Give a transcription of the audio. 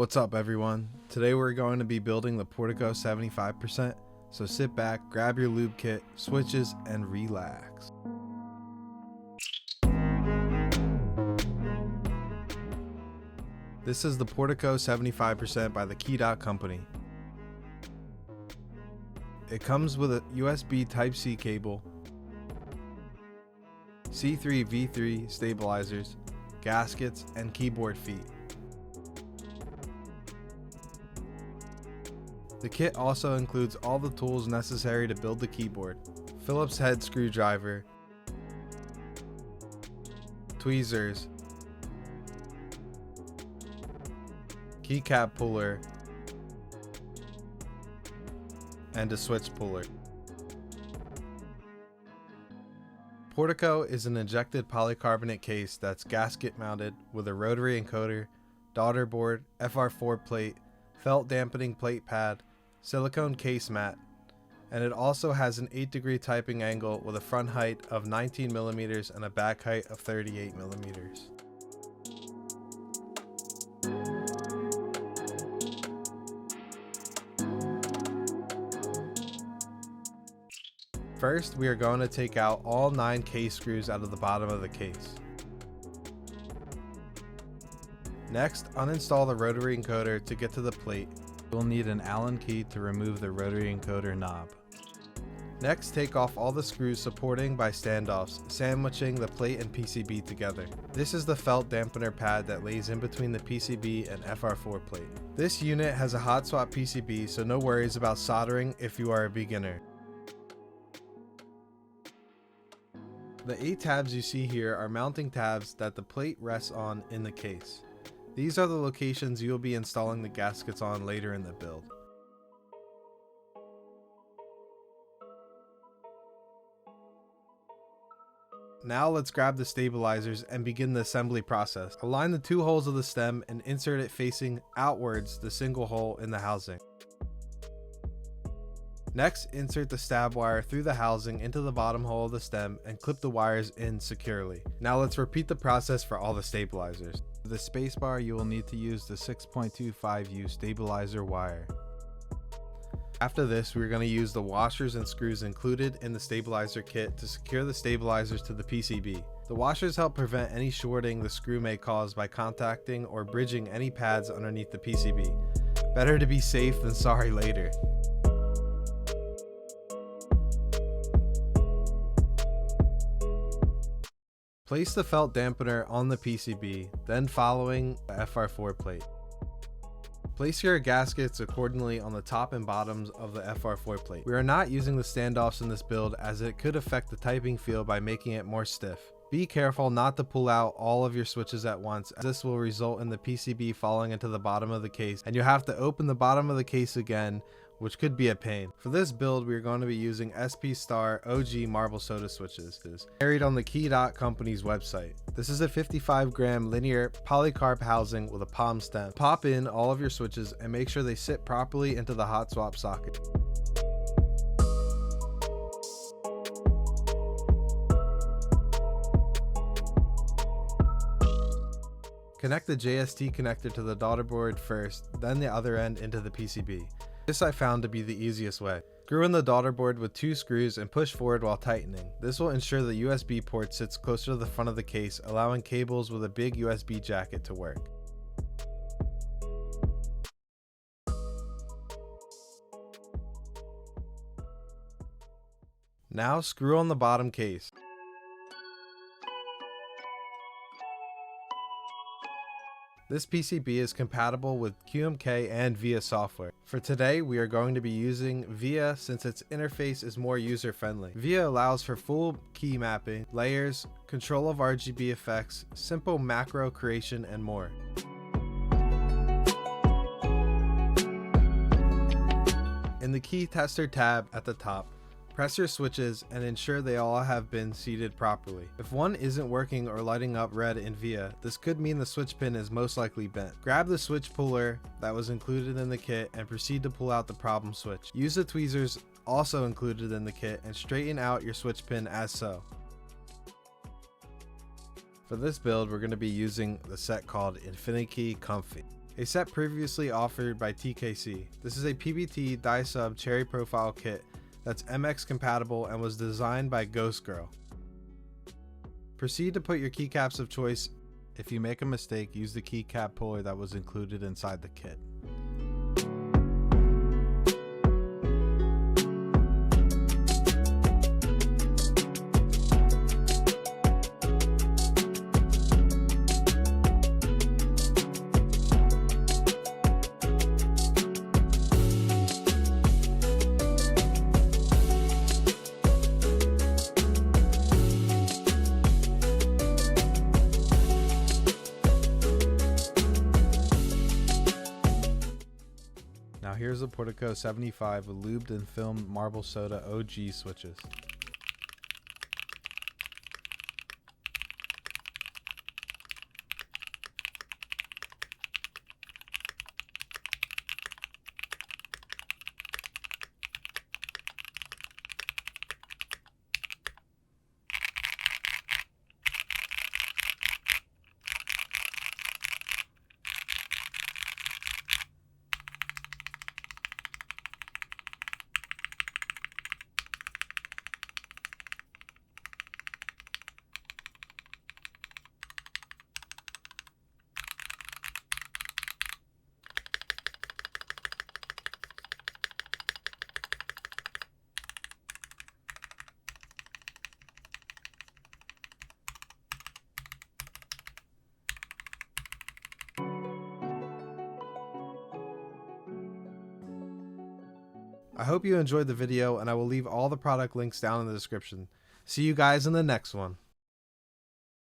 What's up everyone? Today we're going to be building the Portico 75%, so sit back, grab your lube kit, switches, and relax. This is the Portico 75% by the Keycaps company. It comes with a USB Type-C cable, C3 V3 stabilizers, gaskets, and keyboard feet. The kit also includes all the tools necessary to build the keyboard: Phillips head screwdriver, tweezers, keycap puller, and a switch puller. Portico is an injected polycarbonate case that's gasket mounted with a rotary encoder, daughter board, FR4 plate, felt dampening plate pad, silicone case mat, and it also has an 8-degree typing angle with a front height of 19mm and a back height of 38mm. First, we are going to take out all 9 case screws out of the bottom of the case. Next, uninstall the rotary encoder to get to the plate. You'll need an Allen key to remove the rotary encoder knob. Next, take off all the screws supporting by standoffs, sandwiching the plate and PCB together. This is the felt dampener pad that lays in between the PCB and FR4 plate. This unit has a hot swap PCB, so no worries about soldering if you are a beginner. The 8 tabs you see here are mounting tabs that the plate rests on in the case. These are the locations you will be installing the gaskets on later in the build. Now let's grab the stabilizers and begin the assembly process. Align the 2 holes of the stem and insert it facing outwards the single hole in the housing. Next, insert the stab wire through the housing into the bottom hole of the stem and clip the wires in securely. Now let's repeat the process for all the stabilizers. For the spacebar, you will need to use the 6.25U stabilizer wire. After this, we're going to use the washers and screws included in the stabilizer kit to secure the stabilizers to the PCB. The washers help prevent any shorting the screw may cause by contacting or bridging any pads underneath the PCB. Better to be safe than sorry later. Place the felt dampener on the PCB, then following the FR4 plate. Place your gaskets accordingly on the top and bottoms of the FR4 plate. We are not using the standoffs in this build as it could affect the typing feel by making it more stiff. Be careful not to pull out all of your switches at once, as this will result in the PCB falling into the bottom of the case and you'll have to open the bottom of the case again, which could be a pain. For this build, we are going to be using SP Star OG marble soda switches, carried on the Keycaps company's website. This is a 55-gram linear polycarb housing with a palm stem. Pop in all of your switches and make sure they sit properly into the hot swap socket. Connect the JST connector to the daughter board first, then the other end into the PCB. This I found to be the easiest way. Screw in the daughter board with 2 screws and push forward while tightening. This will ensure the USB port sits closer to the front of the case, allowing cables with a big USB jacket to work. Now screw on the bottom case. This PCB is compatible with QMK and VIA software. For today, we are going to be using VIA since its interface is more user-friendly. VIA allows for full key mapping, layers, control of RGB effects, simple macro creation, and more. In the key tester tab at the top, press your switches and ensure they all have been seated properly. If one isn't working or lighting up red in VIA, this could mean the switch pin is most likely bent. Grab the switch puller that was included in the kit and proceed to pull out the problem switch. Use the tweezers also included in the kit and straighten out your switch pin as so. For this build, we're going to be using the set called Infinity Comfy. a set previously offered by TKC. This is a PBT die sub cherry profile kit that's MX compatible and was designed by Ghost Girl. Proceed to put your keycaps of choice. If you make a mistake, use the keycap puller that was included inside the kit. Now here's the Portico 75 with lubed and filmed marble soda OG switches. I hope you enjoyed the video, and I will leave all the product links down in the description. See you guys in the next one.